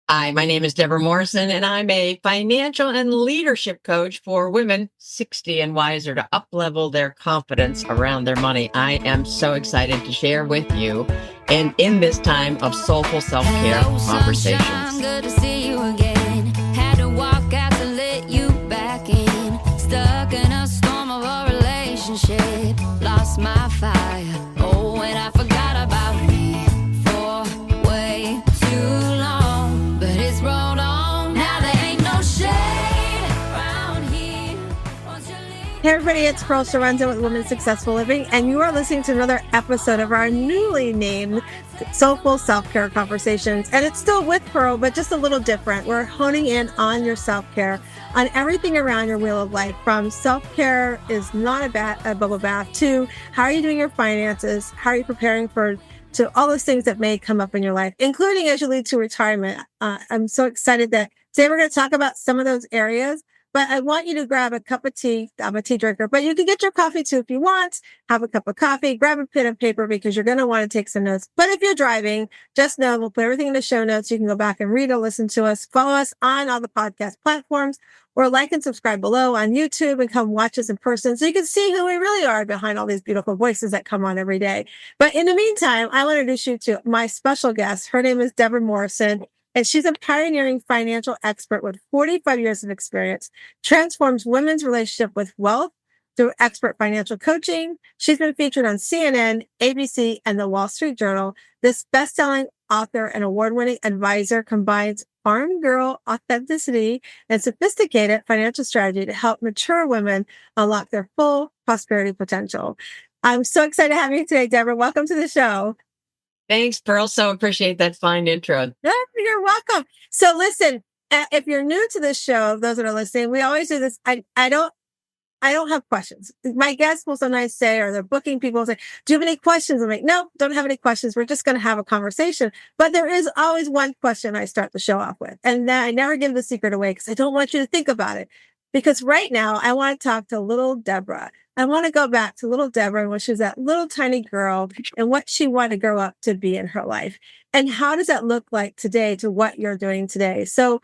Hi, my name is Debra Morrison, and I'm a financial and leadership coach for women 60 and wiser to uplevel their confidence around their money. I am so excited to share with you and in this time of soulful self-care conversations. Good to see you again. Had to walk out to let you back in. Stuck in a storm of a relationship. Lost my fire. Oh, and I forgot about me for way too long. But it's rolled on. Now there ain't no shade around here. Hey everybody, it's Pearl Sharonda with Women Successful Living, and you are listening to another episode of our newly named Soulful Selfcare Conversations. And it's still with Pearl, but just a little different. We're honing in on your self-care, on everything around your wheel of life, from self-care is not a bubble bath to how are you doing your finances, how are you preparing to all those things that may come up in your life, including as you lead to retirement. I'm so excited that today we're going to talk about some of those areas. But I want you to grab a cup of tea. I'm a tea drinker, but you can get your coffee too if you want. Have a cup of coffee, grab a pen and paper because you're going to want to take some notes. But if you're driving, just know we'll put everything in the show notes. You can go back and read or listen to us. Follow us on all the podcast platforms or like and subscribe below on YouTube and come watch us in person so you can see who we really are behind all these beautiful voices that come on every day. But in the meantime, I want to introduce you to my special guest. Her name is Debra Morrison. And she's a pioneering financial expert with 45 years of experience, transforms women's relationship with wealth through expert financial coaching. She's been featured on CNN, ABC, and the Wall Street Journal. This best-selling author and award-winning advisor combines farm girl authenticity and sophisticated financial strategy to help mature women unlock their full prosperity potential. I'm so excited to have you today, Debra. Welcome to the show. Thanks, Pearl. So appreciate that fine intro. Yeah, you're welcome. So listen, if you're new to this show, those that are listening, we always do this. I don't have questions. My guests will sometimes say, or they're booking people will say, do you have any questions? I'm like, no, don't have any questions. We're just going to have a conversation. But there is always one question I start the show off with. And then I never give the secret away because I don't want you to think about it. Because right now I want to talk to little Debra. I want to go back to little Debra when she was that little tiny girl and what she wanted to grow up to be in her life. And how does that look like today to what you're doing today? So,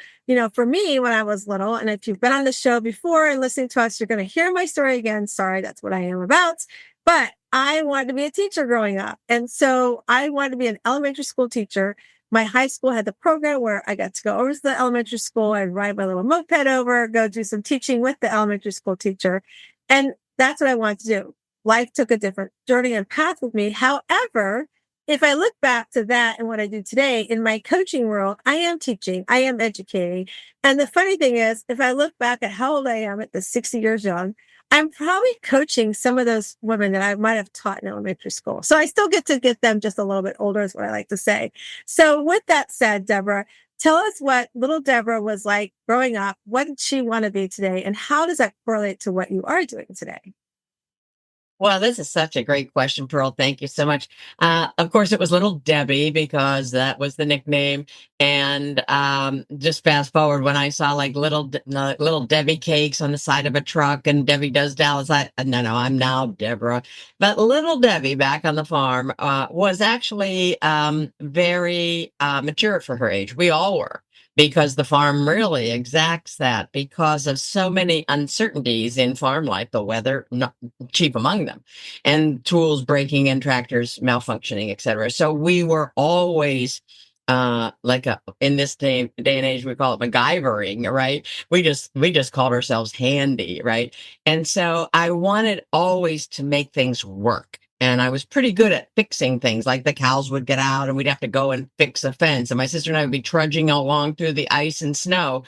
for me, when I was little, and if you've been on the show before and listening to us, you're going to hear my story again. Sorry, that's what I am about. But I wanted to be a teacher growing up. And so I wanted to be an elementary school teacher. My high school had the program where I got to go over to the elementary school and ride my little moped over, go do some teaching with the elementary school teacher. And that's what I wanted to do. Life took a different journey and path with me. However, if I look back to that and what I do today in my coaching world, I am teaching, I am educating. And the funny thing is, if I look back at how old I am at the 60 years young, I'm probably coaching some of those women that I might have taught in elementary school. So I still get to get them just a little bit older is what I like to say. So with that said, Debra, tell us what little Debra was like growing up. What did she want to be today? And how does that correlate to what you are doing today? Well, this is such a great question, Pearl. Thank you so much. Of course, it was Little Debbie because that was the nickname. And just fast forward when I saw like little Debbie cakes on the side of a truck, and Debbie does Dallas. No, I'm now Deborah. But Little Debbie back on the farm was actually very mature for her age. We all were, because the farm really exacts that because of so many uncertainties in farm life, the weather not chief among them, and tools breaking and tractors malfunctioning, etc. So we were always in this day and age, we call it MacGyvering, right? We just called ourselves handy, right? And so I wanted always to make things work. And I was pretty good at fixing things, like the cows would get out and we'd have to go and fix a fence. And my sister and I would be trudging along through the ice and snow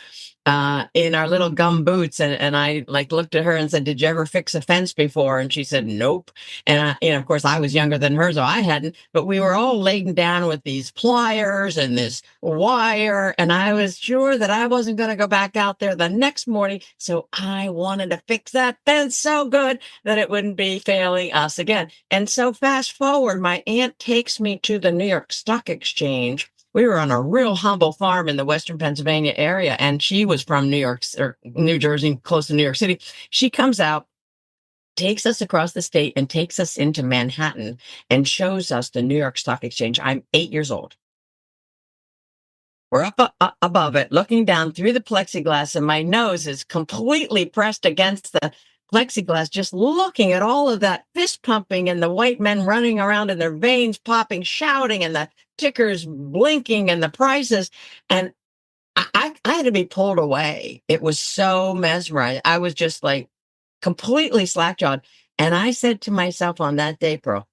in our little gum boots. And I looked at her and said, did you ever fix a fence before? And she said, nope. And of course I was younger than her, so I hadn't, but we were all laden down with these pliers and this wire. And I was sure that I wasn't going to go back out there the next morning. So I wanted to fix that fence so good that it wouldn't be failing us again. And so fast forward, my aunt takes me to the New York Stock Exchange. We were on a real humble farm in the Western Pennsylvania area, and she was from New York or New Jersey, close to New York City. She comes out, takes us across the state, and takes us into Manhattan and shows us the New York Stock Exchange. I'm 8 years old. We're up above it, looking down through the plexiglass, and my nose is completely pressed against the plexiglass, just looking at all of that fist pumping and the white men running around and their veins popping, shouting, and the tickers blinking and the prices. And I had to be pulled away. It was so mesmerizing. I was just like completely slack-jawed. And I said to myself on that day, Pearl,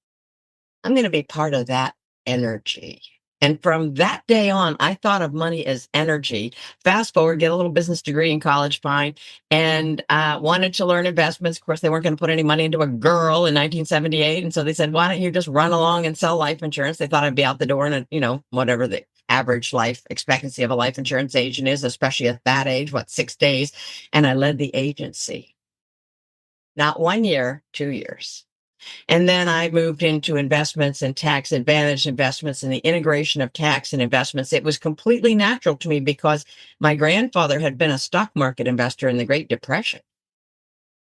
I'm going to be part of that energy. And from that day on, I thought of money as energy. Fast forward, get a little business degree in college, fine, and wanted to learn investments. Of course, they weren't going to put any money into a girl in 1978. And so they said, why don't you just run along and sell life insurance? They thought I'd be out the door in whatever the average life expectancy of a life insurance agent is, especially at that age, 6 days. And I led the agency. Not 1 year, 2 years. And then I moved into investments and tax advantage investments and the integration of tax and investments. It was completely natural to me because my grandfather had been a stock market investor in the Great Depression.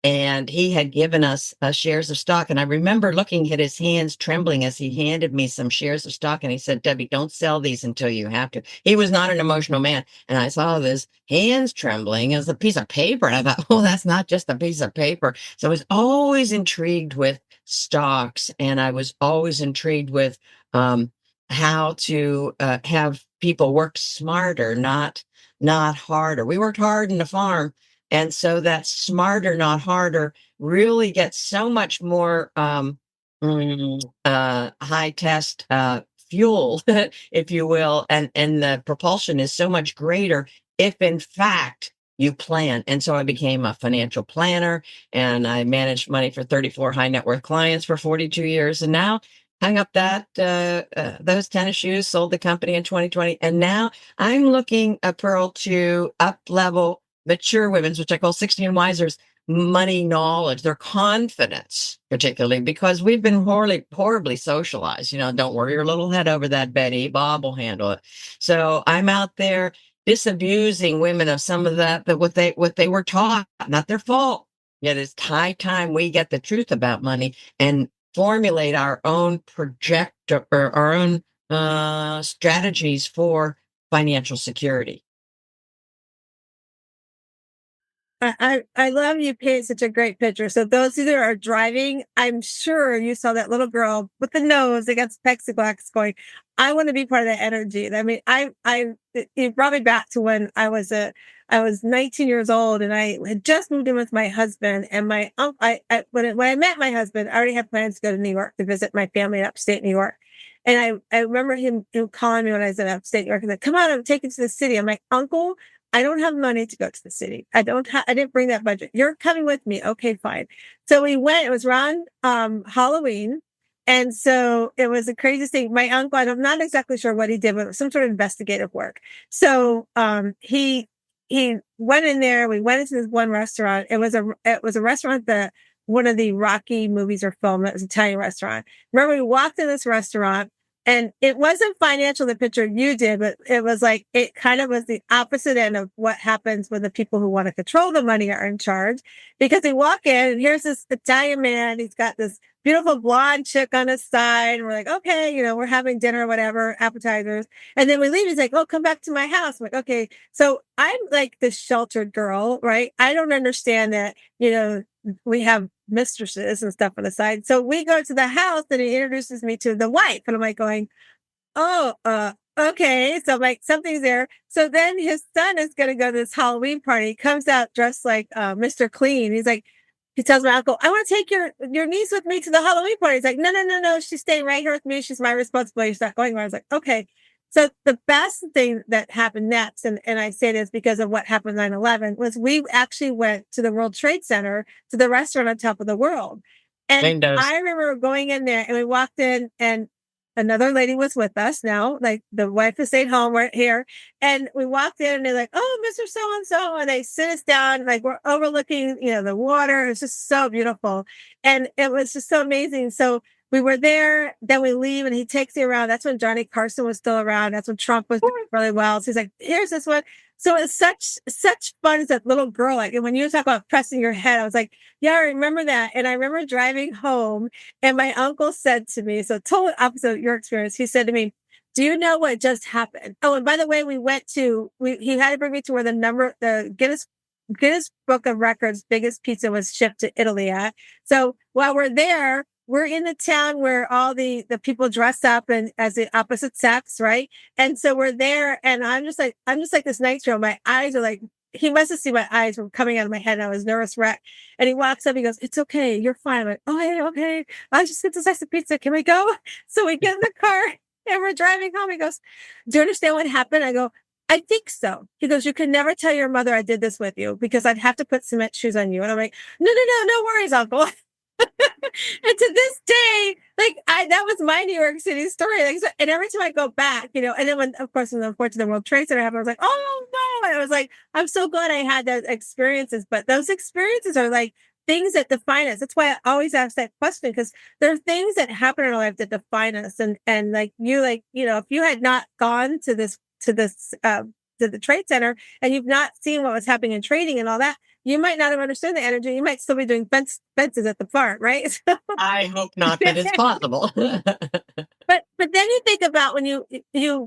And he had given us shares of stock. And I remember looking at his hands trembling as he handed me some shares of stock. And he said, Debbie, don't sell these until you have to. He was not an emotional man. And I saw this hands trembling as a piece of paper. And I thought, oh, that's not just a piece of paper. So I was always intrigued with stocks. And I was always intrigued with how to have people work smarter, not harder. We worked hard in the farm. And so that smarter, not harder, really gets so much more high test fuel, if you will, and the propulsion is so much greater if, in fact, you plan. And so I became a financial planner, and I managed money for 34 high net worth clients for 42 years, and now hung up those tennis shoes, sold the company in 2020, and now I'm looking, Pearl, to up level mature women's, which I call 60 and wisers, money knowledge, their confidence, particularly because we've been horribly socialized. Don't worry your little head over that, Betty. Bob will handle it. So I'm out there disabusing women of some of that what they were taught, not their fault. Yet it's high time we get the truth about money and formulate our own or our own strategies for financial security. I love you paint such a great picture. So those who are driving, I'm sure you saw that little girl with the nose against plexiglass going, I want to be part of that energy. I mean, it brought me back to when I was 19 years old and I had just moved in with my husband and my uncle. When I met my husband, I already had plans to go to New York to visit my family in upstate New York. And I remember him calling me when I was in upstate New York. He's like, come on, I'm taking you to the city. I'm like, Uncle, I don't have money to go to the city. I didn't bring that budget. You're coming with me. Okay, fine. So we went, it was around, Halloween. And so it was the craziest thing. My uncle, I'm not exactly sure what he did, but it was some sort of investigative work. So, he went in there. We went into this one restaurant. It was a restaurant that one of the Rocky movies are filmed. It was an Italian restaurant. Remember, we walked in this restaurant. And it wasn't financial, the picture you did, but it was like, it kind of was the opposite end of what happens when the people who want to control the money are in charge. Because they walk in and here's this Italian man. He's got this beautiful blonde chick on his side. And we're like, okay, we're having dinner or whatever, appetizers. And then we leave. He's like, oh, come back to my house. I'm like, okay. So I'm like this sheltered girl, right? I don't understand that, we have mistresses and stuff on the side. So we go to the house and he introduces me to the wife. And I'm like going, oh, okay. So I'm like, something's there. So then his son is going to go to this Halloween party. He comes out dressed like Mr. Clean. He's like, he tells my uncle, I want to take your niece with me to the Halloween party. He's like, no. She's staying right here with me. She's my responsibility. She's not going where. I was like, okay. So the best thing that happened next, and I say this because of what happened 9/11, was we actually went to the World Trade Center to the restaurant on top of the world. And I remember going in there and we walked in and another lady was with us now, like the wife who stayed home, we're here. And we walked in and they're like, oh, Mr. So-and-so. And they sit us down, like we're overlooking, the water. It was just so beautiful. And it was just so amazing. So we were there, then we leave and he takes me around. That's when Johnny Carson was still around. That's when Trump was doing really well. So he's like, here's this one. So it's such fun as that little girl. Like when you talk about pressing your head, I was like, yeah, I remember that. And I remember driving home and my uncle said to me, so totally opposite of your experience. He said to me, Do you know what just happened? Oh, and by the way, he had to bring me to where the Guinness Book of Records biggest pizza was shipped to Italy at. So while we're there, we're in the town where all the people dress up and as the opposite sex, right? And so we're there, and I'm just like this nitro. My eyes are like, he must have seen my eyes were coming out of my head, and I was nervous wreck. And he walks up, he goes, "It's okay, you're fine." I'm like, "Oh, hey, okay. I just get this slice of pizza. Can we go?" So we get in the car and we're driving home. He goes, "Do you understand what happened?" I go, "I think so." He goes, "You can never tell your mother I did this with you because I'd have to put cement shoes on you." And I'm like, "No, no, no, no worries, uncle." And to this day, like that was my New York City story. Like, so, and every time I go back, and then when, of course, when the unfortunate World Trade Center happened, I was like, "Oh no!" And I was like, "I'm so glad I had those experiences." But those experiences are like things that define us. That's why I always ask that question, because there are things that happen in our life that define us. And if you had not gone to the trade center and you've not seen what was happening in trading and all that, you might not have understood the energy. You might still be doing fences at the farm, right? I hope not, but it's possible. But then you think about when you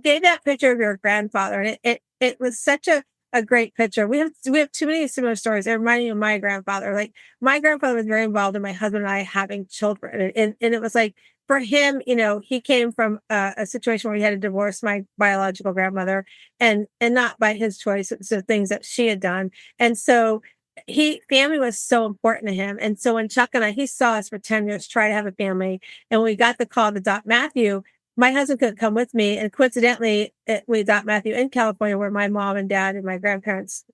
gave that picture of your grandfather, and it was such a great picture. We have too many similar stories. It reminded me of my grandfather. Like my grandfather was very involved in my husband and I having children, and it was like for him, he came from a situation where he had to divorce my biological grandmother, and not by his choice. It's the things that she had done, and so family was so important to him. And so when Chuck and he saw us for 10 years try to have a family, and we got the call to adopt Matthew, my husband couldn't come with me. And coincidentally, we adopt Matthew in California, where my mom and dad and my grandparents,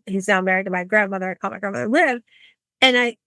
he's now married to my grandmother. I call my grandmother, live.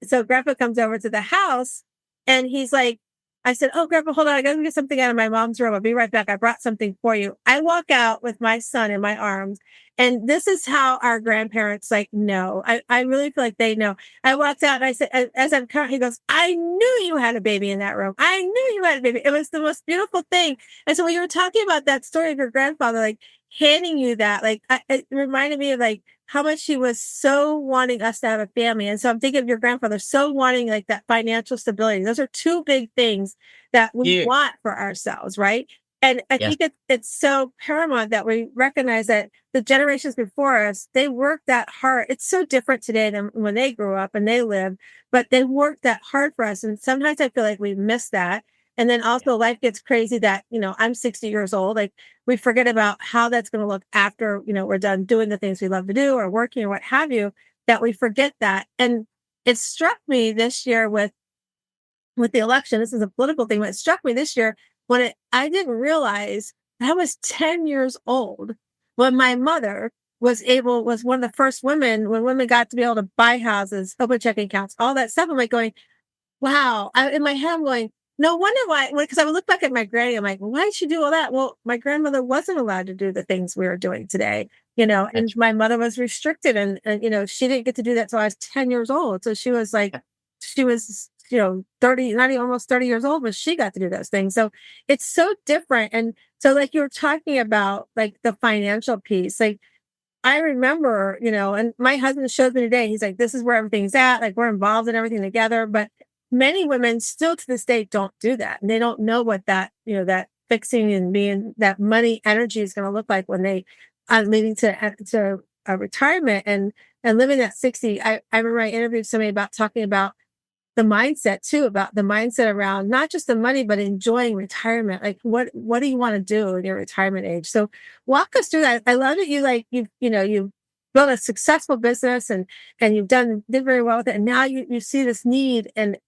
So grandpa comes over to the house, and he's like, I said, "Oh, grandpa, hold on. I got to get something out of my mom's room. I'll be right back. I brought something for you." I walk out with my son in my arms. And this is how our grandparents know. I really feel like they know. I walked out and I said, as I'm coming, he goes, "I knew you had a baby in that room. I knew you had a baby." It was the most beautiful thing. And so when you were talking about that story of your grandfather, like handing you that, it reminded me of how much he was so wanting us to have a family. And so I'm thinking of your grandfather so wanting that financial stability. Those are two big things that we want for ourselves, right? And I think it's so paramount that we recognize that the generations before us, they worked that hard. It's so different today than when they grew up and they lived, but they worked that hard for us. And sometimes I feel like we miss that. And then also life gets crazy that, I'm 60 years old. Like we forget about how that's going to look after, we're done doing the things we love to do or working or what have you, that we forget that. And it struck me this year with the election. This is a political thing, but it struck me this year I didn't realize I was 10 years old when my mother was one of the first women, when women got to be able to buy houses, open checking accounts, all that stuff. I'm like going, wow. In my head, I'm going, no wonder why, because I would look back at my granny. I'm like, why did she do all that? Well, my grandmother wasn't allowed to do the things we were doing today, and my mother was restricted and, she didn't get to do that till I was 10 years old. So she was 30, not even almost 30 years old when she got to do those things. So it's so different. And so you were talking about the financial piece, I remember, and my husband showed me today, he's like, this is where everything's at. We're involved in everything together. But many women still to this day don't do that. And they don't know what that, that fixing and being that money energy is going to look like when they are leading to a retirement and living at 60. I remember I interviewed somebody about talking about the mindset too, about the mindset around not just the money, but enjoying retirement. What do you want to do in your retirement age? So walk us through that. I love that you've built a successful business and you've did very well with it. And now you see this need. And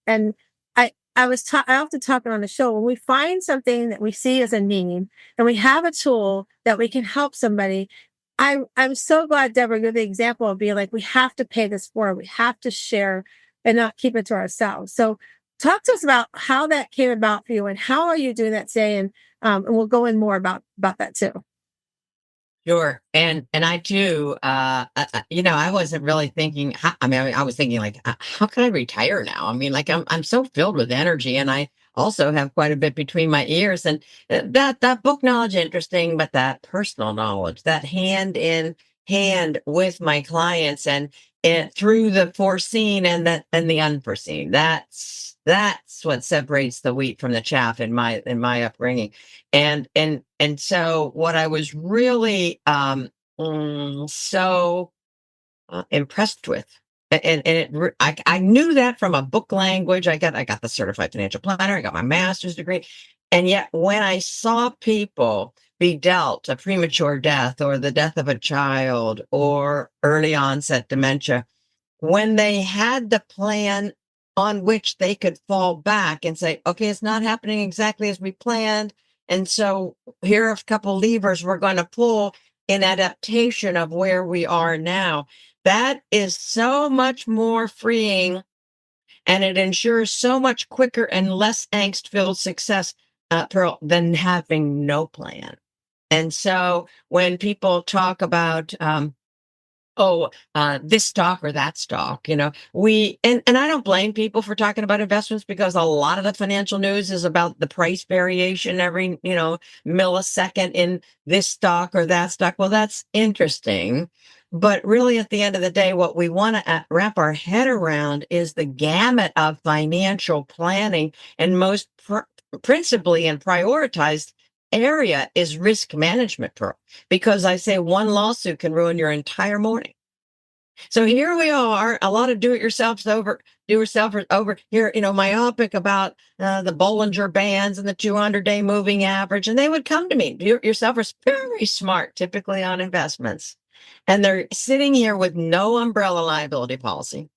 I often talk on the show, when we find something that we see as a need and we have a tool that we can help somebody. I'm so glad, Debra, you're the example of being we have to pay this forward. We have to share and not keep it to ourselves. So talk to us about how that came about for you and how are you doing that today? And we'll go in more about that too. Sure. And I too, I wasn't really thinking, I was thinking how can I retire now? I mean, I'm so filled with energy, and I also have quite a bit between my ears, and that book knowledge, interesting, but that personal knowledge, that hand in hand with my clients and through the foreseen and the unforeseen. That's what separates the wheat from the chaff in my upbringing. And so what I was really so impressed with. I knew that from a book language. I got the certified financial planner. I got my master's degree, and yet when I saw people be dealt a premature death or the death of a child or early onset dementia, when they had the plan on which they could fall back and say, okay, it's not happening exactly as we planned. And so here are a couple levers we're going to pull in adaptation of where we are now. That is so much more freeing, and it ensures so much quicker and less angst filled success, Pearl, than having no plan. And so when people talk about, this stock or that stock, and I don't blame people for talking about investments, because a lot of the financial news is about the price variation every, millisecond in this stock or that stock. Well, that's interesting. But really, at the end of the day, what we want to wrap our head around is the gamut of financial planning, and most principally and prioritized area is risk management, Pearl, because I say one lawsuit can ruin your entire morning. So here we are, a lot of do-it-yourselfers over here, myopic about the Bollinger Bands and the 200-day moving average. And they would come to me, do-it-yourselfers, very smart, typically on investments. And they're sitting here with no umbrella liability policy,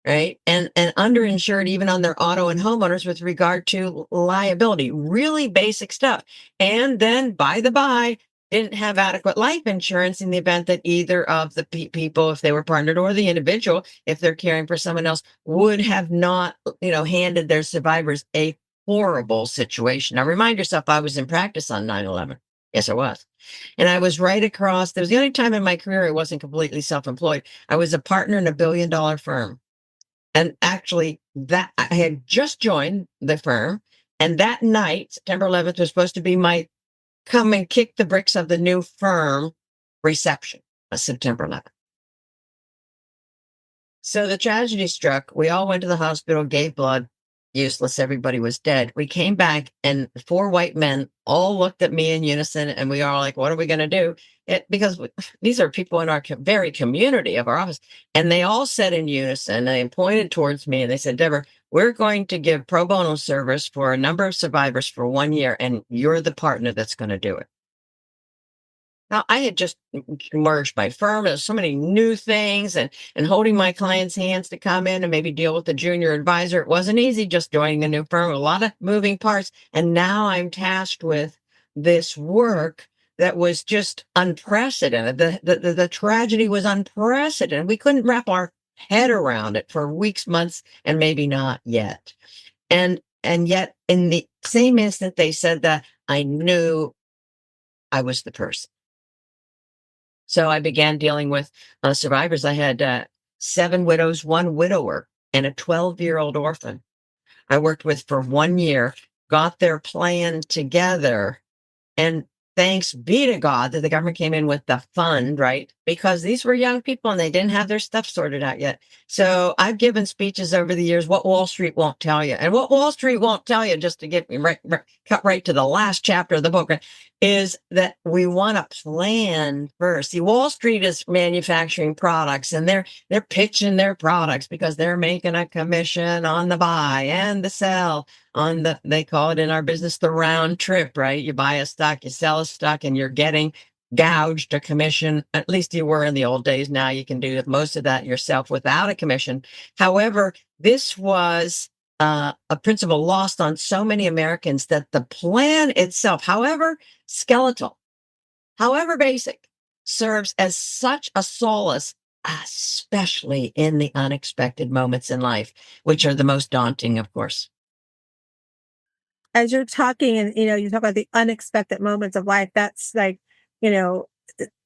right? And underinsured even on their auto and homeowners with regard to liability, really basic stuff. And then, by the by, didn't have adequate life insurance in the event that either of the people, if they were partnered, or the individual, if they're caring for someone else, would have not, handed their survivors a horrible situation. Now, remind yourself, I was in practice on 9/11. Yes, I was. And I was right across. That was the only time in my career I wasn't completely self-employed. I was a partner in a billion-dollar firm. And actually, that I had just joined the firm, and that night, September 11th, was supposed to be my come and kick the bricks of the new firm reception, September 11th. So the tragedy struck. We all went to the hospital, gave blood. Useless. Everybody was dead. We came back, and 4 white men all looked at me in unison, and we are like, what are we going to do? Because these are people in our very community of our office. And they all said in unison, they pointed towards me, and they said, Debra, we're going to give pro bono service for a number of survivors for 1 year, and you're the partner that's going to do it. Now, I had just merged my firm. There's so many new things, and holding my clients' hands to come in and maybe deal with the junior advisor. It wasn't easy just joining a new firm, a lot of moving parts. And now I'm tasked with this work that was just unprecedented. The tragedy was unprecedented. We couldn't wrap our head around it for weeks, months, and maybe not yet. And yet, in the same instant they said that, I knew I was the person. So I began dealing with survivors. I had 7 widows, 1 widower, and a 12-year-old orphan. I worked with for 1 year, got their plan together, and thanks be to God that the government came in with the fund, right? Because these were young people and they didn't have their stuff sorted out yet. So I've given speeches over the years, what Wall Street won't tell you. And what Wall Street won't tell you, just to get me cut right to the last chapter of the book, right, is that we want to plan first. See, Wall Street is manufacturing products, and they're pitching their products because they're making a commission on the buy and the sell. They call it in our business the round trip, right? You buy a stock, you sell a stock, and you're getting gouged a commission. At least you were in the old days. Now you can do most of that yourself without a commission. However, this was a principle lost on so many Americans, that the plan itself, however skeletal, however basic, serves as such a solace, especially in the unexpected moments in life, which are the most daunting, of course. As you're talking, and you talk about the unexpected moments of life, that's like, you know,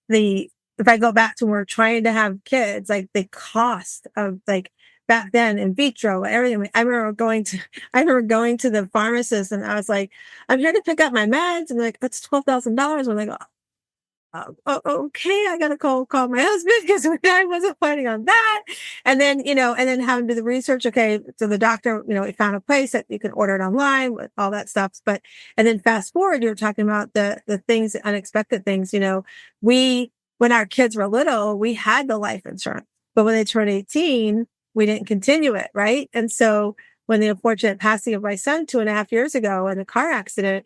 the if I go back to when we're trying to have kids, like the cost of, like, back then, in vitro, everything. I remember going to the pharmacist, and I was like, I'm here to pick up my meds, and like, that's $12,000. I'm like, Okay, I gotta call my husband because I wasn't planning on that. And then, and then having to do the research. Okay, so the doctor, we found a place that you can order it online with all that stuff. But and then fast forward, you were talking about the things, the unexpected things. We when our kids were little, we had the life insurance, but when they turned 18, we didn't continue it, right? And so when the unfortunate passing of my son 2.5 years ago in a car accident,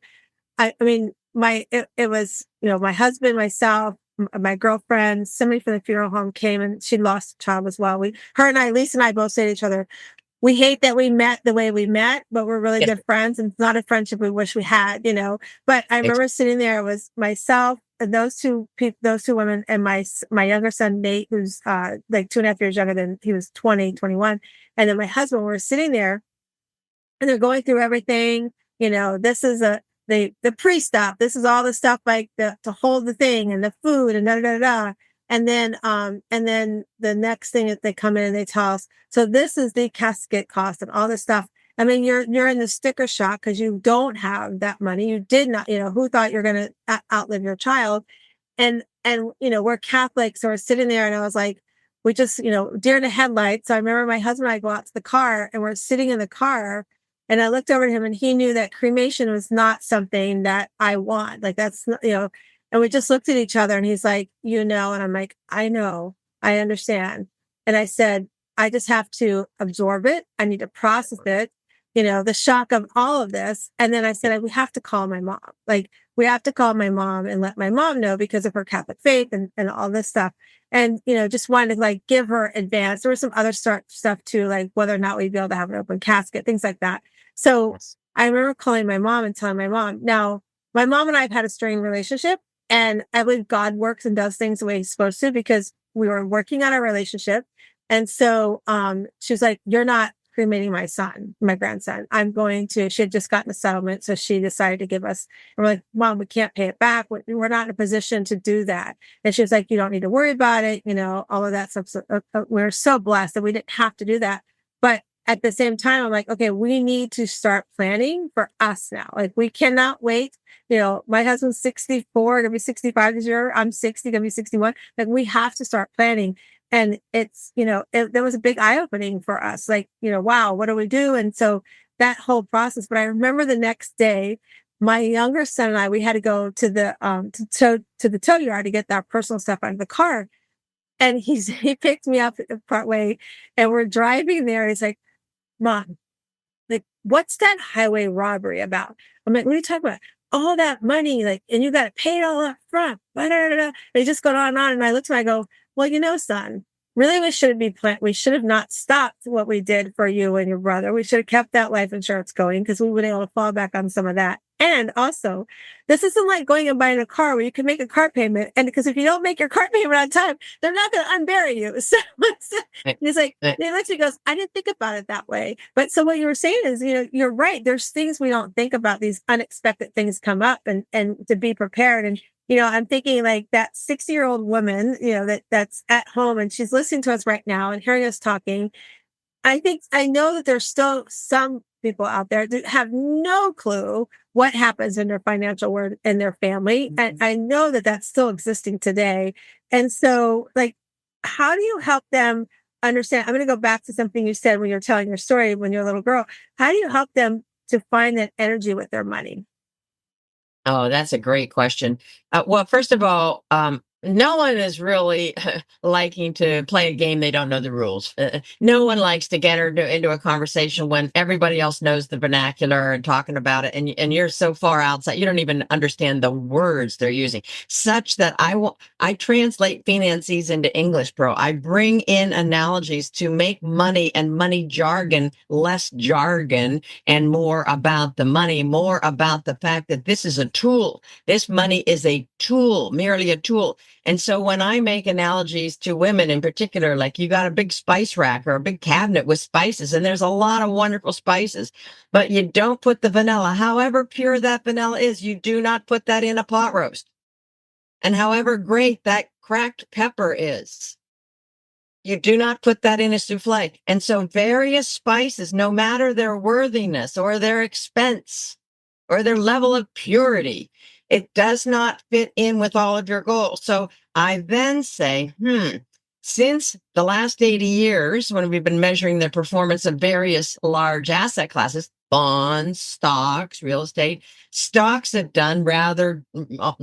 I mean, it was, my husband, myself, my girlfriend, somebody from the funeral home came and she lost a child as well. Lisa and I both say to each other, we hate that we met the way we met, but we're really Yes. good friends and it's not a friendship we wish we had. But I remember sitting there, it was myself and those two women and my younger son, Nate, who's, like 2.5 years younger than he was 20, 21. And then my husband, we were sitting there and they're going through everything. This is the pre-stuff. This is all the stuff like to hold the thing and the food and da da da da. And then the next thing that they come in and they tell us, so this is the casket cost and all this stuff. I mean, you're in the sticker shock because you don't have that money. You did not, who thought you're going to outlive your child? And we're Catholic, so we're sitting there and I was like, we just, deer in the headlights. So I remember my husband and I go out to the car and we're sitting in the car and I looked over at him and he knew that cremation was not something that I want. Like that's, and we just looked at each other and he's like, and I'm like, I know, I understand. And I said, I just have to absorb it. I need to process it, the shock of all of this. And then I said, we have to call my mom. Like we have to call my mom and let my mom know because of her Catholic faith and all this stuff. And, just wanted to like give her advance. There was some other stuff too, like whether or not we'd be able to have an open casket, things like that. So I remember calling my mom and telling my mom. Now, my mom and I have had a strained relationship, and I believe God works and does things the way he's supposed to because we were working on our relationship. And so she was like, you're not cremating my son, my grandson. She had just gotten a settlement. So she decided to give us, and we're like, Mom, we can't pay it back. We're not in a position to do that. And she was like, you don't need to worry about it. All of that stuff. So, we're so blessed that we didn't have to do that. But at the same time, I'm like, okay, we need to start planning for us now. Like we cannot wait. My husband's 64, gonna be 65 this year. I'm 60, gonna be 61. Like we have to start planning. And it's, there was a big eye opening for us. Like, wow, what do we do? And so that whole process. But I remember the next day, my younger son and I, we had to go to the to the tow yard to get that personal stuff out of the car. And he picked me up part way, and we're driving there. And he's like, Mom, like, what's that highway robbery about? I'm like, what are you talking about? All that money, like, and you got to pay it all up front. And he just going on and on. And I looked at him, I go, well, son, really, we should have not stopped what we did for you and your brother. We should have kept that life insurance going because we would have been able to fall back on some of that. And also, this isn't like going and buying a car where you can make a car payment. And because if you don't make your car payment on time, they're not going to unbury you. So he's like, he actually goes, I didn't think about it that way. But so what you were saying is, you're right. There's things we don't think about. These unexpected things come up and to be prepared. And, I'm thinking like that 60-year-old woman, that's at home and she's listening to us right now and hearing us talking. I know that there's still some people out there that have no clue what happens in their financial world in their family. Mm-hmm. And I know that that's still existing today. And so like, how do you help them understand? I'm going to go back to something you said when you're telling your story when you're a little girl. How do you help them to find that energy with their money? Oh, that's a great question. Well, first of all, no one is really liking to play a game they don't know the rules. No one likes to get into a conversation when everybody else knows the vernacular and talking about it, and you're so far outside, you don't even understand the words they're using. Such that I translate finances into English, bro. I bring in analogies to make money and money jargon less jargon and more about the money, more about the fact that this is a tool. This money is a tool, merely a tool. And so when I make analogies to women in particular, like you got a big spice rack or a big cabinet with spices, and there's a lot of wonderful spices, but you don't put the vanilla, however pure that vanilla is, you do not put that in a pot roast. And however great that cracked pepper is, you do not put that in a souffle. And so various spices, no matter their worthiness or their expense or their level of purity, it does not fit in with all of your goals. So I then say, since the last 80 years, when we've been measuring the performance of various large asset classes, bonds, stocks, real estate, stocks have done rather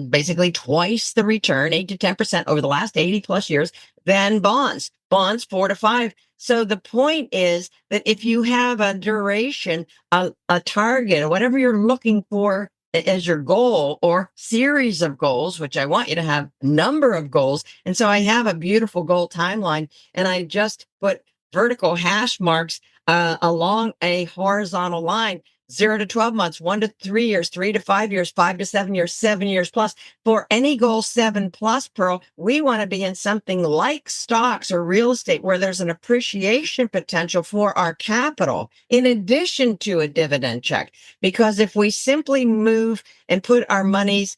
basically twice the return, 8 to 10% over the last 80 plus years than bonds. Bonds, 4 to 5. So the point is that if you have a duration, a target, or whatever you're looking for as your goal or series of goals, which I want you to have a number of goals. And so I have a beautiful goal timeline, and I just put vertical hash marks along a horizontal line, 0 to 12 months, 1 to 3 years, 3 to 5 years, 5 to 7 years, 7 years plus. For any goal 7 plus, Pearl, we want to be in something like stocks or real estate where there's an appreciation potential for our capital in addition to a dividend check. Because if we simply move and put our monies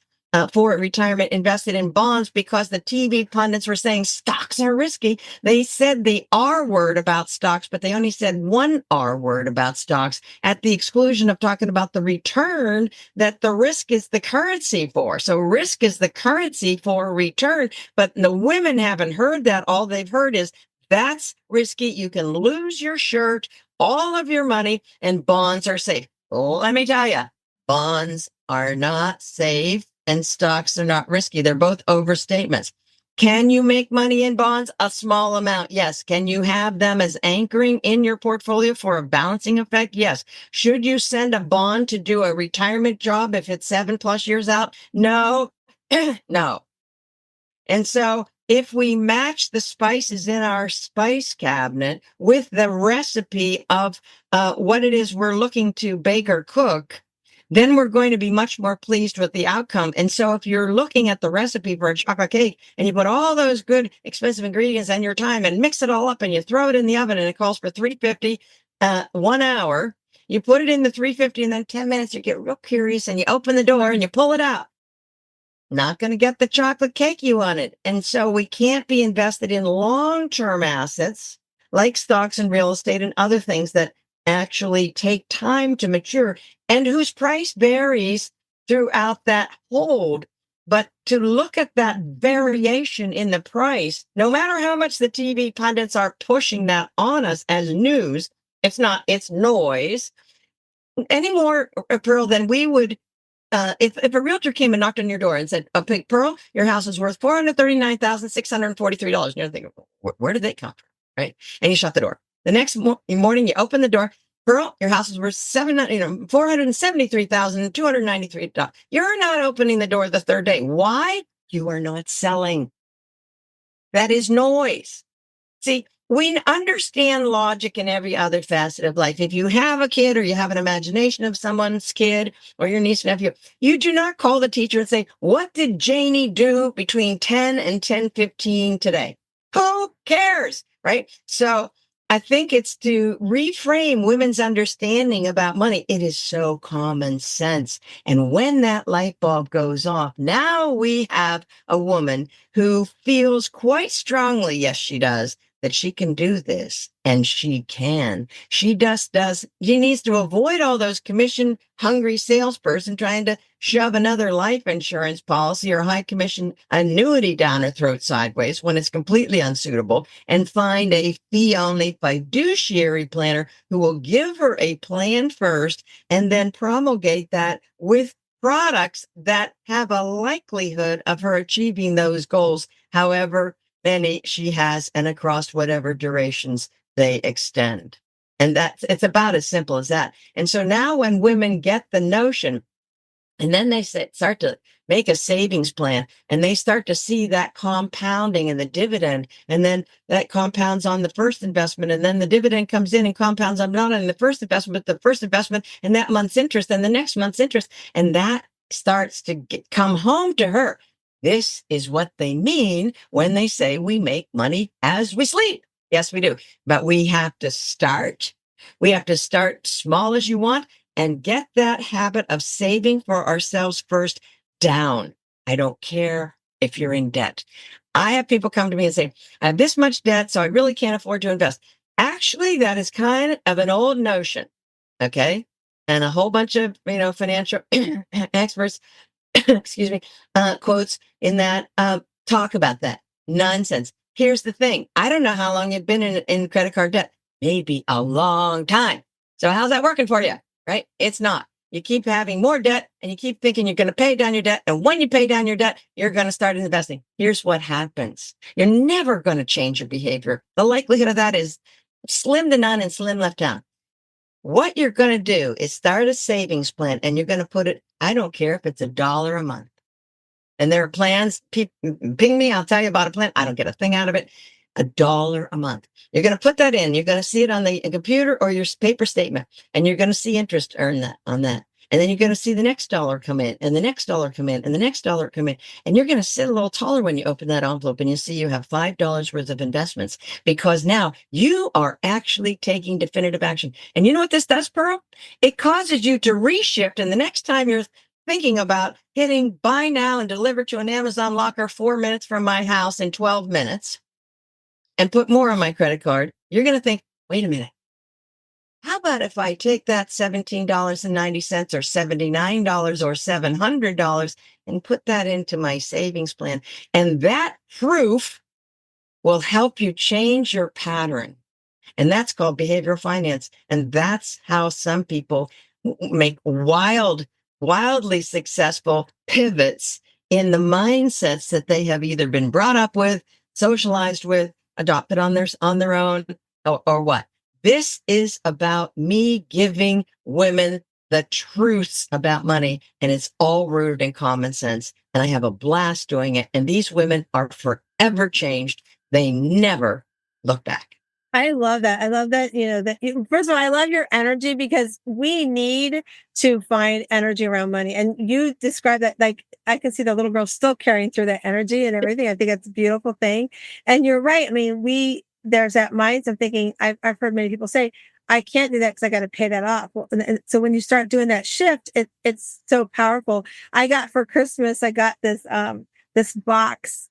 for retirement invested in bonds because the TV pundits were saying stocks are risky. They said the R word about stocks, but they only said one R word about stocks at the exclusion of talking about the return that the risk is the currency for. So risk is the currency for return, but the women haven't heard that. All they've heard is that's risky. You can lose your shirt, all of your money, and bonds are safe. Let me tell you, bonds are not safe and stocks are not risky. They're both overstatements. Can you make money in bonds? A small amount, yes. Can you have them as anchoring in your portfolio for a balancing effect? Yes. Should you send a bond to do a retirement job if it's 7 plus years out? No, no. And so if we match the spices in our spice cabinet with the recipe of what it is we're looking to bake or cook, then we're going to be much more pleased with the outcome. And so if you're looking at the recipe for a chocolate cake and you put all those good expensive ingredients and your time and mix it all up and you throw it in the oven and it calls for 350 1 hour, you put it in the 350 and then 10 minutes, you get real curious and you open the door and you pull it out. Not going to get the chocolate cake you wanted. And so we can't be invested in long-term assets like stocks and real estate and other things that actually take time to mature and whose price varies throughout that hold. But to look at that variation in the price, no matter how much the TV pundits are pushing that on us as news, it's noise anymore, Pearl, than we would if a realtor came and knocked on your door and said, "Oh, Pink Pearl, your house is worth $439,643," and you're thinking, where did they come from, right? And you shut the door. The next morning, you open the door. Pearl, your house is worth $473,293. You're not opening the door the third day. Why? You are not selling. That is noise. See, we understand logic in every other facet of life. If you have a kid or you have an imagination of someone's kid or your niece and nephew, you do not call the teacher and say, "What did Janie do between 10 and 10:15 today?" Who cares, right? So I think it's to reframe women's understanding about money. It is so common sense. And when that light bulb goes off, now we have a woman who feels quite strongly, yes, she does, that she can do this, and she can. She she needs to avoid all those commission hungry salesperson trying to shove another life insurance policy or high commission annuity down her throat sideways when it's completely unsuitable, and find a fee only fiduciary planner who will give her a plan first and then promulgate that with products that have a likelihood of her achieving those goals. However, she has and across whatever durations they extend. And it's about as simple as that. And so now when women get the notion and then they start to make a savings plan and they start to see that compounding and the dividend, and then that compounds on the first investment, and then the dividend comes in and compounds on not only the first investment, but the first investment and that month's interest and the next month's interest. And that starts to come home to her. This is what they mean when they say we make money as we sleep. Yes, we do. But we have to start. We have to start small as you want and get that habit of saving for ourselves first down. I don't care if you're in debt. I have people come to me and say, "I have this much debt, so I really can't afford to invest." Actually, that is kind of an old notion. Okay. And a whole bunch of, financial experts excuse me, quotes in that talk about that nonsense. Here's the thing. I don't know how long you've been in credit card debt. Maybe a long time. So how's that working for you? Right? It's not. You keep having more debt and you keep thinking you're going to pay down your debt. And when you pay down your debt, you're going to start investing. Here's what happens. You're never going to change your behavior. The likelihood of that is slim to none and slim left out. What you're going to do is start a savings plan and you're going to put it, I don't care if it's $1 a month. And there are plans, ping me, I'll tell you about a plan. I don't get a thing out of it. $1 a month. You're going to put that in. You're going to see it on the computer or your paper statement, and you're going to see interest earn that on that. And then you're going to see the next dollar come in, and the next dollar come in, and the next dollar come in. And you're going to sit a little taller when you open that envelope and you see you have $5 worth of investments because now you are actually taking definitive action. And you know what this does, Pearl? It causes you to reshift. And the next time you're thinking about hitting buy now and deliver to an Amazon locker 4 minutes from my house in 12 minutes and put more on my credit card, you're going to think, wait a minute. How about if I take that $17.90 or $79 or $700 and put that into my savings plan? And that proof will help you change your pattern. And that's called behavioral finance. And that's how some people make wildly successful pivots in the mindsets that they have either been brought up with, socialized with, adopted on their own, or what. This is about me giving women the truths about money, and it's all rooted in common sense. And I have a blast doing it. And these women are forever changed. They never look back. I love that. I love that, first of all, I love your energy because we need to find energy around money. And you describe that, like, I can see the little girl still carrying through that energy and everything. I think it's a beautiful thing. And you're right. I mean, there's that mindset of thinking, I've heard many people say, I can't do that because I got to pay that off. Well, and so when you start doing that shift, it's so powerful. For Christmas, I got this box,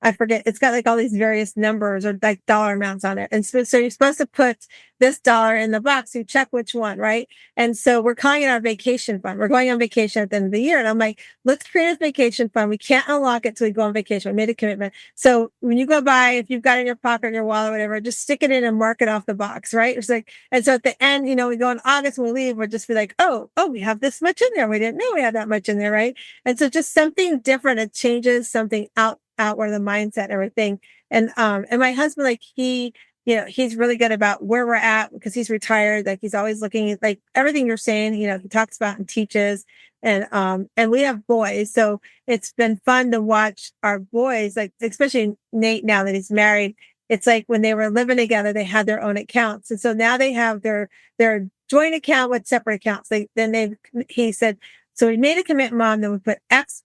I forget. It's got like all these various numbers or like dollar amounts on it. And so you're supposed to put this dollar in the box. You check which one, right? And so we're calling it our vacation fund. We're going on vacation at the end of the year. And I'm like, let's create a vacation fund. We can't unlock it till we go on vacation. We made a commitment. So when you go by, if you've got it in your pocket, in your wallet, whatever, just stick it in and mark it off the box, right? It's like, and so at the end, we go in August when we leave, we'll just be like, oh, we have this much in there. We didn't know we had that much in there, right? And so just something different. It changes something outward, the mindset, everything. And my husband, like he's really good about where we're at because he's retired. Like he's always looking at like everything you're saying, he talks about and teaches. And we have boys. So it's been fun to watch our boys, like especially Nate now that he's married. It's like when they were living together, they had their own accounts. And so now they have their joint account with separate accounts. He said, so we made a commitment, Mom, then we put X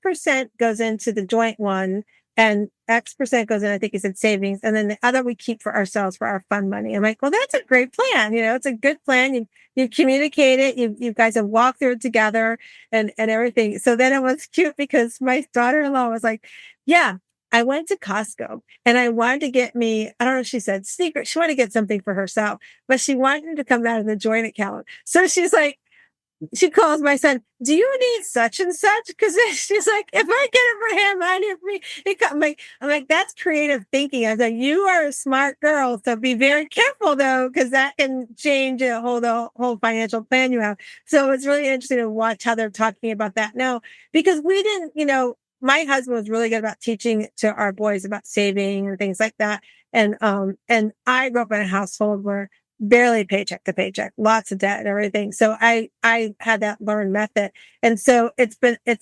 percent goes into the joint one and X percent goes in, I think he said savings. And then the other we keep for ourselves for our fun money. I'm like, well, that's a great plan. It's a good plan. You communicate it. You guys have walked through it together and everything. So then it was cute because my daughter-in-law was like, yeah, I went to Costco and I wanted to get me, I don't know if she said secret. She wanted to get something for herself, but she wanted to come out of the joint account. So she's like, she calls my son, do you need such and such? Because she's like, if I get it for him, I need it for me. I'm like, that's creative thinking. I was like, you are a smart girl. So be very careful though, because that can change the whole financial plan you have. So it's really interesting to watch how they're talking about that now, because we didn't, my husband was really good about teaching to our boys about saving and things like that. And I grew up in a household where barely paycheck to paycheck, lots of debt and everything. So I had that learned method. And so it's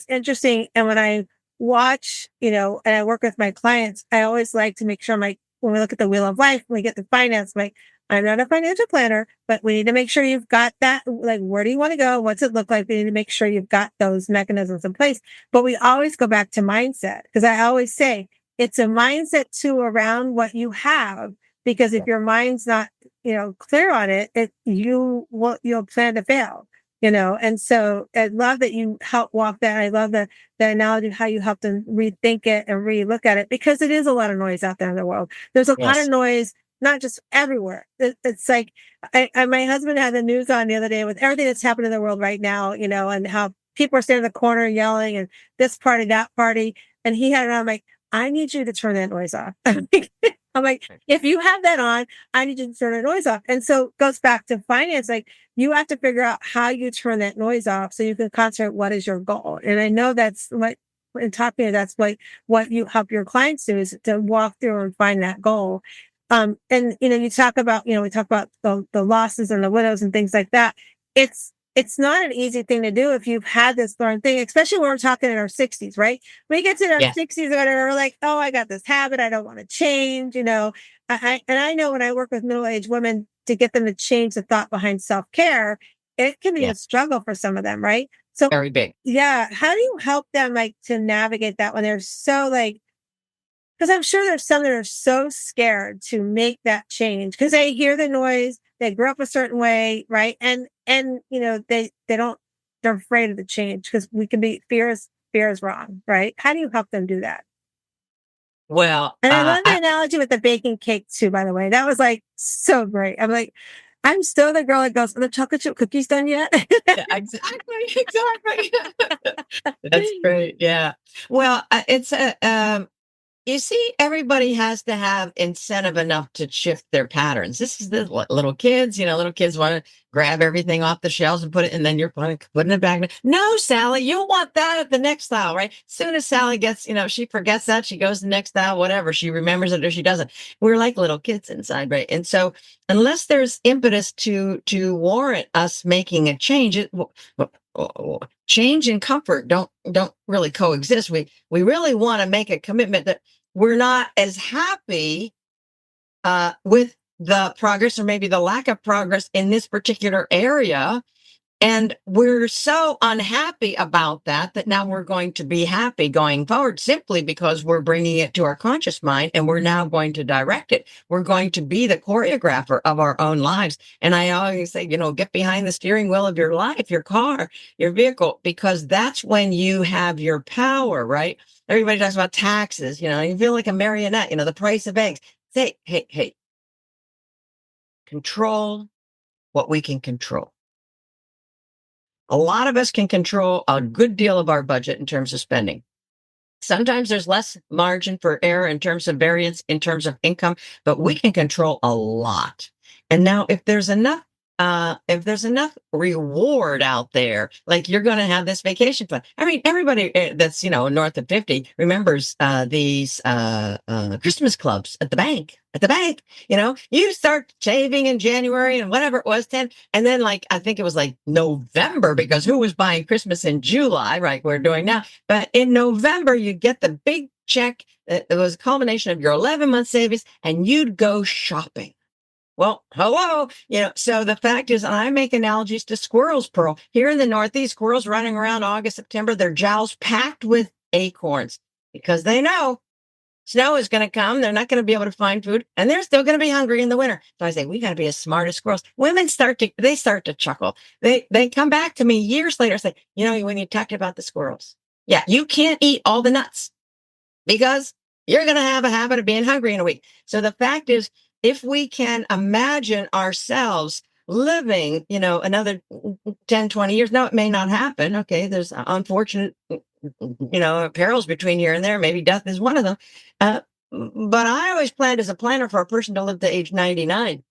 interesting. And when I watch, and I work with my clients, I always like to make sure when we look at the wheel of life, when we get the finance, I'm not a financial planner, but we need to make sure you've got that. Like, where do you want to go? What's it look like? We need to make sure you've got those mechanisms in place. But we always go back to mindset because I always say it's a mindset too around what you have. Because if your mind's not, clear on it, you'll plan to fail, and so I love that you help walk that. I love the analogy of how you help them rethink it and re-look at it because it is a lot of noise out there in the world. There's a lot of noise, not just everywhere. It's like, my husband had the news on the other day with everything that's happening in the world right now, and how people are standing in the corner yelling and this party, that party. And he had it on, I'm like, I need you to turn that noise off. I'm like, if you have that on, I need you to turn the noise off. And so it goes back to finance. Like you have to figure out how you turn that noise off so you can concentrate what is your goal. And I know that's what in talking, that's what you help your clients do is to walk through and find that goal. And you talk about, we talk about the losses and the widows and things like that. It's not an easy thing to do if you've had this learned thing, especially when we're talking in our 60s, right? When we get to our Yeah. 60s, we're like, oh, I got this habit. I don't want to change, I know when I work with middle-aged women to get them to change the thought behind self-care, it can be Yeah. a struggle for some of them, right? So Very big. yeah, how do you help them like to navigate that when they're so like, because I'm sure there's some that are so scared to make that change because they hear the noise, they grew up a certain way, right? And they don't, they're afraid of the change because we can be fear is wrong, right? How do you help them do that? Well, And I love the analogy with the baking cake too, by the way. That was like so great. I'm like, I'm still the girl that goes, are the chocolate chip cookies done yet? yeah, exactly. That's great. Yeah. Well, it's you see, everybody has to have incentive enough to shift their patterns. This is the little kids, little kids want to grab everything off the shelves and put it, and then you're putting it back. No, Sally, you want that at the next aisle, right? Soon as Sally gets, she forgets that, she goes to the next aisle, whatever. She remembers it or she doesn't. We're like little kids inside, right? And so unless there's impetus to warrant us making a change, change and comfort don't really coexist. We really want to make a commitment that we're not as happy with the progress or maybe the lack of progress in this particular area. And we're so unhappy about that now we're going to be happy going forward simply because we're bringing it to our conscious mind and we're now going to direct it. We're going to be the choreographer of our own lives. And I always say, get behind the steering wheel of your life, your car, your vehicle, because that's when you have your power, right? Everybody talks about taxes, you feel like a marionette, the price of eggs. Say, hey, control what we can control. A lot of us can control a good deal of our budget in terms of spending. Sometimes there's less margin for error in terms of variance, in terms of income, but we can control a lot. And now if there's enough reward out there, like you're going to have this vacation fund. I mean, everybody that's, north of 50 remembers these Christmas clubs at the bank. You start saving in January and whatever it was, 10. And then I think it was November, because who was buying Christmas in July, right? We're doing now. But in November, you get the big check. It was a culmination of your 11-month savings and you'd go shopping. Well, hello. So the fact is, I make analogies to squirrels, Pearl. Here in the Northeast, squirrels running around August, September, their jowls packed with acorns because they know snow is going to come. They're not going to be able to find food and they're still going to be hungry in the winter. So I say, we got to be as smart as squirrels. Women start to chuckle. They come back to me years later and say, when you talked about the squirrels, yeah, you can't eat all the nuts because you're going to have a habit of being hungry in a week. So the fact is, if we can imagine ourselves living, another 10, 20 years, now it may not happen. Okay. There's unfortunate, perils between here and there. Maybe death is one of them. But I always planned as a planner for a person to live to age 99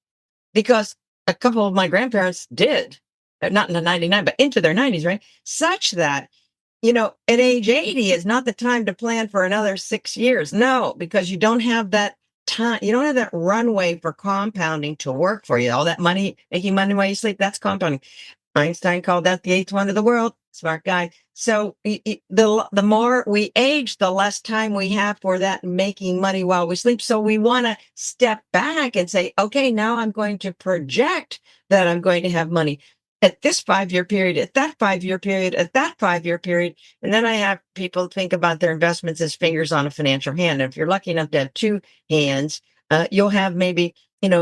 because a couple of my grandparents did, not in the 99, but into their 90s, right? Such that, at age 80 is not the time to plan for another 6 years. No, because you don't have that time, you don't have that runway for compounding to work for you. All that money, making money while you sleep, that's compounding. Einstein called that the eighth wonder of the world. Smart guy. So the more we age, the less time we have for that making money while we sleep. So we want to step back and say, okay, now I'm going to project that I'm going to have money at this 5-year period, at that 5-year period, at that 5-year period. And then I have people think about their investments as fingers on a financial hand. And if you're lucky enough to have two hands, you'll have maybe,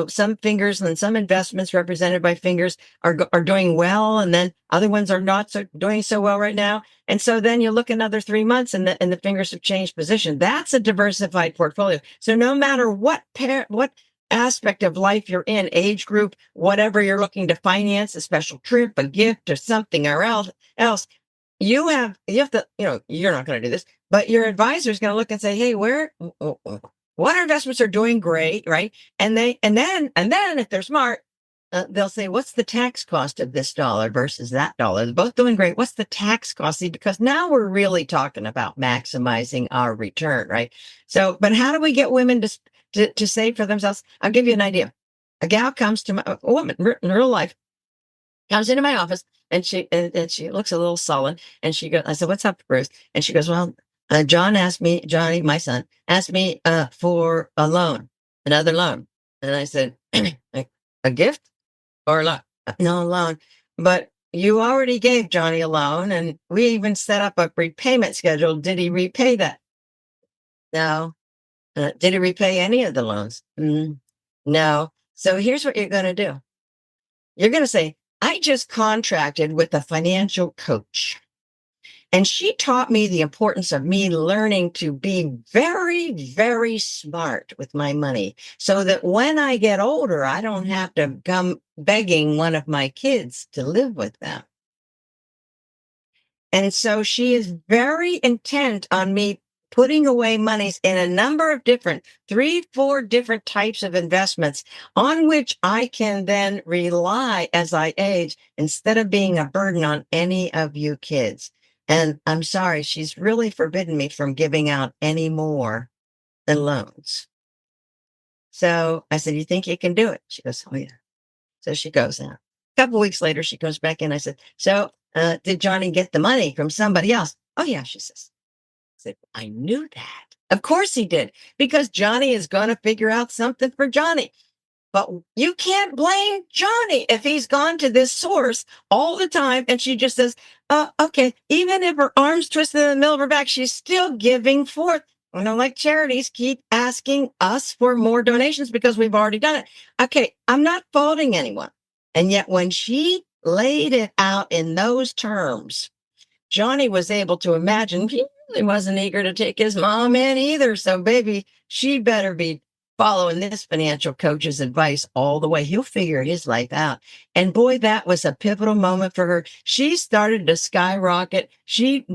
some fingers and some investments represented by fingers are doing well. And then other ones are not doing so well right now. And so then you look another 3 months and the fingers have changed position. That's a diversified portfolio. So no matter what aspect of life you're in, age group, whatever you're looking to finance, a special trip, a gift or something or else, you have to, you're not going to do this, but your advisor is going to look and say, hey, what investments are doing great, right? And then if they're smart, they'll say, what's the tax cost of this dollar versus that dollar? They're both doing great. What's the tax cost? See, because now we're really talking about maximizing our return, right? So, but how do we get women to save for themselves? I'll give you an idea. A gal comes to a woman in real life, comes into my office, and she looks a little sullen, and she goes, I said, what's up, Bruce? And she goes, well, Johnny, my son, asked me for a loan, another loan. And I said, a gift or a loan? No, a loan. But you already gave Johnny a loan, and we even set up a repayment schedule. Did he repay that? No. Did he repay any of the loans? No. So here's what you're going to do. You're going to say, I just contracted with a financial coach, and she taught me the importance of me learning to be very, very smart with my money so that when I get older, I don't have to come begging one of my kids to live with them. And so she is very intent on me putting away monies in a number of different, 4 different types of investments on which I can then rely as I age instead of being a burden on any of you kids. And I'm sorry, she's really forbidden me from giving out any more than loans. So I said, you think you can do it? She goes, oh yeah. So she goes out. A couple weeks later, she comes back in. I said, so did Johnny get the money from somebody else? Oh, yeah, she says. I said, I knew that. Of course he did, because Johnny is going to figure out something for Johnny. But you can't blame Johnny if he's gone to this source all the time. And she just says, okay, even if her arm's twisted in the middle of her back, she's still giving forth. Like charities keep asking us for more donations because we've already done it. Okay, I'm not faulting anyone. And yet when she laid it out in those terms, Johnny was able to imagine he really wasn't eager to take his mom in either. So baby, she better be following this financial coach's advice all the way. He'll figure his life out. And boy, that was a pivotal moment for her. She started to skyrocket. She,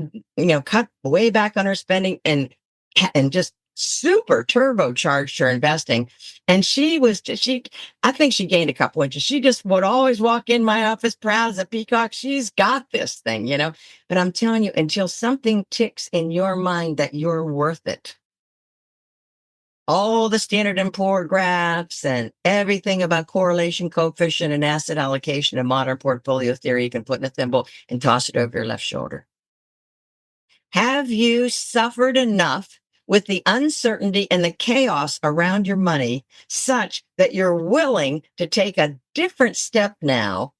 cut way back on her spending and just super turbocharged her investing. And I think she gained a couple inches. She just would always walk in my office proud as a peacock. She's got this thing, but I'm telling you, until something ticks in your mind that you're worth it, all the Standard & Poor graphs and everything about correlation coefficient and asset allocation and modern portfolio theory, you can put in a thimble and toss it over your left shoulder. Have you suffered enough with the uncertainty and the chaos around your money such that you're willing to take a different step now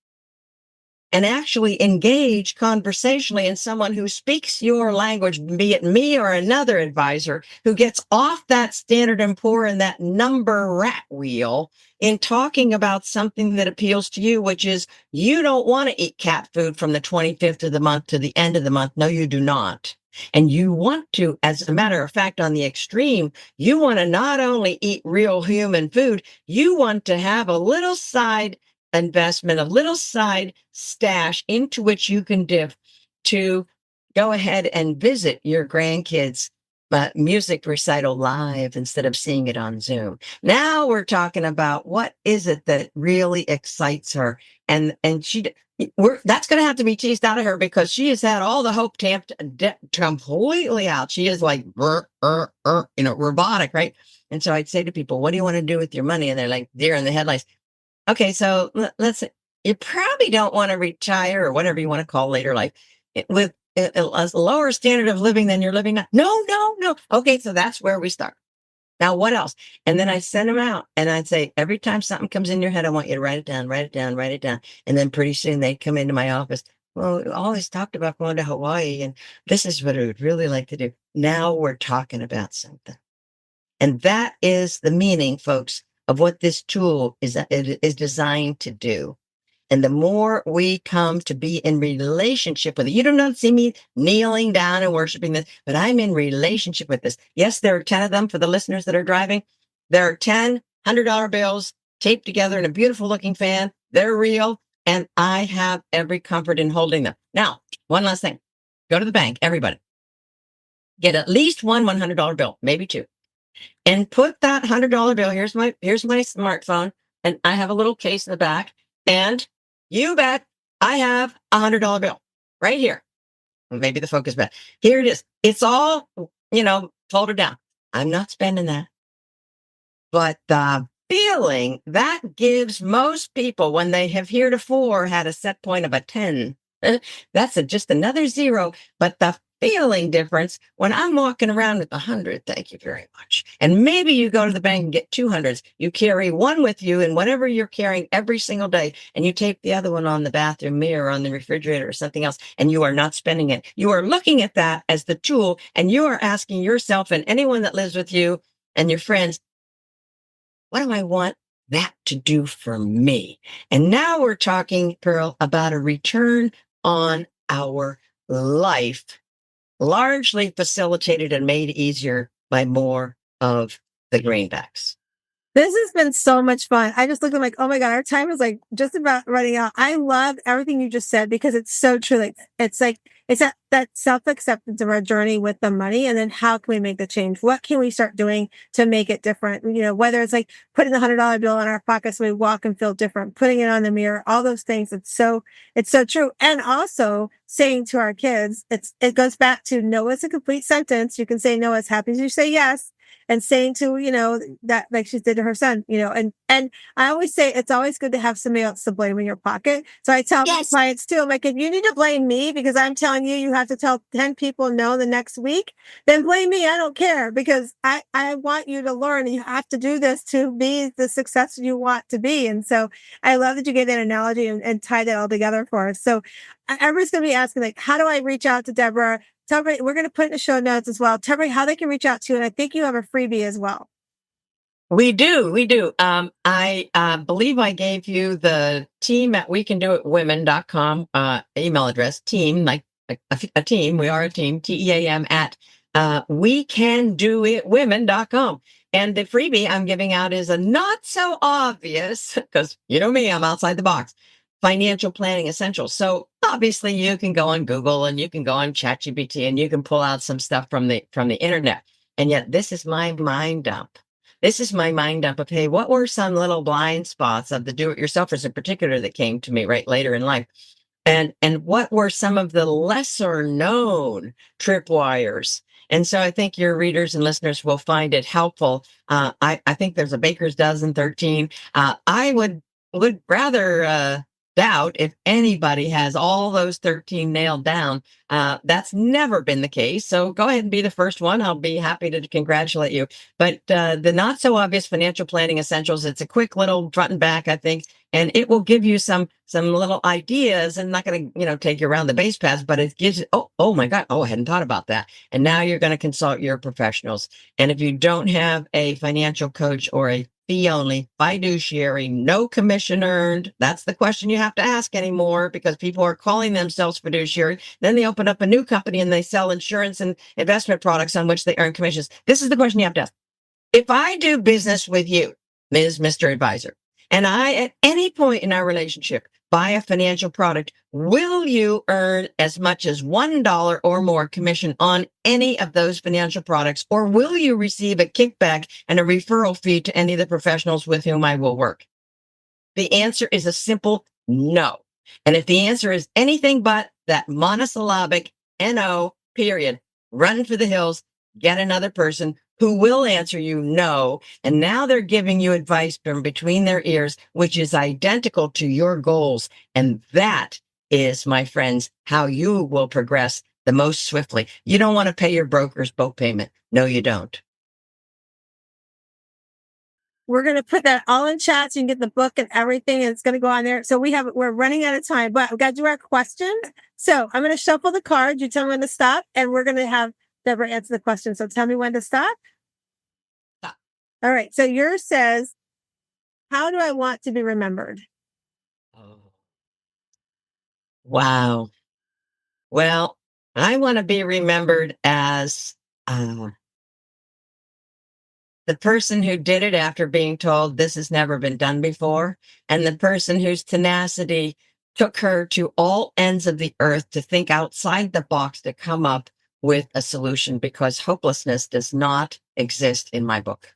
and actually engage conversationally in someone who speaks your language, be it me or another advisor who gets off that Standard & Poor and that number rat wheel in talking about something that appeals to you, which is you don't want to eat cat food from the 25th of the month to the end of the month. No, you do not. And you want to, as a matter of fact, on the extreme, you want to not only eat real human food, you want to have a little side investment, a little side stash into which you can dip to go ahead and visit your grandkids' music recital live instead of seeing it on Zoom. Now we're talking about what is it that really excites her. And that's going to have to be teased out of her because she has had all the hope tamped completely out. She is like, robotic, right? And so I'd say to people, what do you want to do with your money? And they're like, deer in the headlights. Okay, so let's, you probably don't want to retire or whatever you want to call later life with a lower standard of living than you're living now. No. Okay, so that's where we start. Now, what else? And then I send them out and I'd say, every time something comes in your head, I want you to write it down. And then pretty soon they'd come into my office. Well, we always talked about going to Hawaii and this is what I would really like to do. Now we're talking about something. And that is the meaning, folks, of what this tool is designed to do. And the more we come to be in relationship with it, you do not see me kneeling down and worshiping this, but I'm in relationship with this. Yes, there are 10 of them for the listeners that are driving. There are 10 $100 bills taped together in a beautiful looking fan. They're real. And I have every comfort in holding them. Now, one last thing. Go to the bank, everybody. Get at least one $100 bill, maybe two, and put that $100 bill. Here's my smartphone, and I have a little case in the back, and you bet I have $100 bill right here. Maybe the focus bad. Here it is. It's all, folded down. I'm not spending that. But the feeling that gives most people when they have heretofore had a set point of a 10, that's just another zero. But the feeling difference when I'm walking around with 100, thank you very much. And maybe you go to the bank and get 200s. You carry one with you and whatever you're carrying every single day, and you tape the other one on the bathroom mirror, on the refrigerator or something else, and you are not spending it. You are looking at that as the tool, and you are asking yourself and anyone that lives with you and your friends, what do I want that to do for me? And now we're talking, Pearl, about a return on our life, largely facilitated and made easier by more of the greenbacks. This has been so much fun. I just looked at like, oh my God, our time is like just about running out. I love everything you just said because it's so true. It's that self-acceptance of our journey with the money. And then how can we make the change? What can we start doing to make it different? Whether it's like putting the $100 bill in our pocket so we walk and feel different, putting it on the mirror, all those things. It's so true. And also saying to our kids, it goes back to no is a complete sentence. You can say no as happy as you say yes. And saying to, that like she did to her son, and I always say it's always good to have somebody else to blame in your pocket. So I tell my clients too, I'm like, if you need to blame me because I'm telling you have to tell 10 people no the next week, then blame me. I don't care because I want you to learn and you have to do this to be the success you want to be. And so I love that you gave that analogy and tied it all together for us. So everybody's going to be asking like, how do I reach out to Debra? Tell everybody, we're going to put in the show notes as well. Tell everybody how they can reach out to you. And I think you have a freebie as well. We do. I believe I gave you the team at wecandoitwomen.com email address, team, like a team. We are a team, TEAM at wecandoitwomen.com. And the freebie I'm giving out is a not so obvious, because you know me, I'm outside the box, financial planning essentials. So obviously you can go on Google and you can go on ChatGPT and you can pull out some stuff from the internet. And yet this is my mind dump. This is my mind dump of, hey, what were some little blind spots of the do-it-yourselfers in particular that came to me right later in life? And what were some of the lesser known tripwires? And so I think your readers and listeners will find it helpful. I think there's a baker's dozen, 13. I would rather doubt if anybody has all those 13 nailed down. That's never been the case. So go ahead and be the first one. I'll be happy to congratulate you. But the not so obvious financial planning essentials, it's a quick little front and back, I think, and it will give you some little ideas. And not going to, take you around the base paths, but it gives you, oh my God. Oh, I hadn't thought about that. And now you're going to consult your professionals. And if you don't have a financial coach or a fee only fiduciary, no commission earned, that's the question you have to ask anymore, because people are calling themselves fiduciary. Then they open up a new company and they sell insurance and investment products on which they earn commissions. This is the question you have to ask. If I do business with you, Ms. Mr. Advisor, and I, at any point in our relationship, buy a financial product, will you earn as much as $1 or more commission on any of those financial products? Or will you receive a kickback and a referral fee to any of the professionals with whom I will work? The answer is a simple no. And if the answer is anything but that monosyllabic no, period, run for the hills, get another person who will answer you no. And now they're giving you advice from between their ears, which is identical to your goals. And that is, my friends, how you will progress the most swiftly. You don't want to pay your broker's boat payment. No, you don't. We're going to put that all in chat so you can get the book and everything. And it's going to go on there. So we're running out of time, but we've got to do our questions. So I'm going to shuffle the cards. You tell me when to stop, and we're going to have Debra answer the question. So tell me when to stop. Stop. All right. So yours says, how do I want to be remembered? Oh. Wow. Well, I want to be remembered as the person who did it after being told this has never been done before, and the person whose tenacity took her to all ends of the earth to think outside the box to come up with a solution because hopelessness does not exist in my book.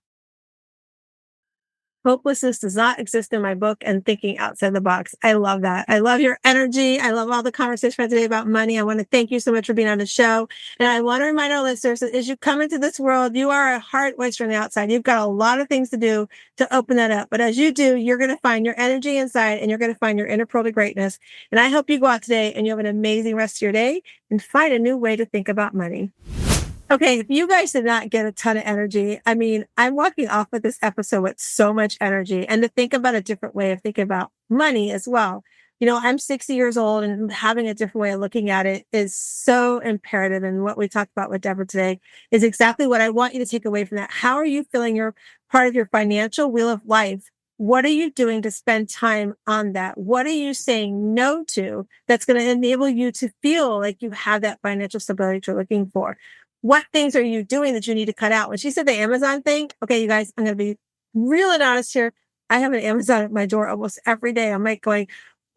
Hopelessness does not exist in my book, and thinking outside the box. I love that. I love your energy. I love all the conversation today about money. I want to thank you so much for being on the show. And I want to remind our listeners that as you come into this world, you are a heart oyster on the outside. You've got a lot of things to do to open that up. But as you do, you're going to find your energy inside and you're going to find your inner pearl to greatness. And I hope you go out today and you have an amazing rest of your day and find a new way to think about money. Okay, if you guys did not get a ton of energy, I mean, I'm walking off of this episode with so much energy and to think about a different way of thinking about money as well. I'm 60 years old and having a different way of looking at it is so imperative. And what we talked about with Debra today is exactly what I want you to take away from that. How are you feeling you're part of your financial wheel of life? What are you doing to spend time on that? What are you saying no to that's going to enable you to feel like you have that financial stability you're looking for? What things are you doing that you need to cut out? When she said the Amazon thing, okay, you guys, I'm going to be real and honest here. I have an Amazon at my door almost every day. I'm like going,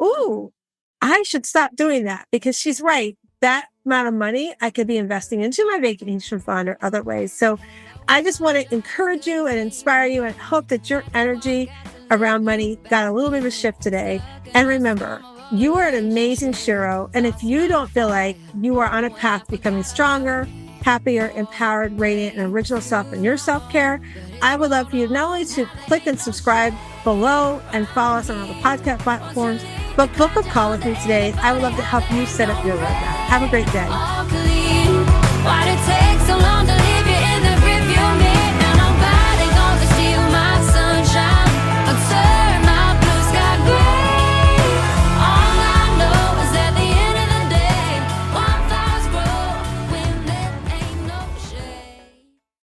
ooh, I should stop doing that because she's right. That amount of money I could be investing into my vacation fund or other ways. So I just want to encourage you and inspire you and hope that your energy around money got a little bit of a shift today. And remember, you are an amazing Shiro. And if you don't feel like you are on a path to becoming stronger, happier, empowered, radiant, and original self in your self-care, I would love for you not only to click and subscribe below and follow us on all the podcast platforms, but book a call with me today. I would love to help you set up your roadmap. Have a great day. Why'd it take so long to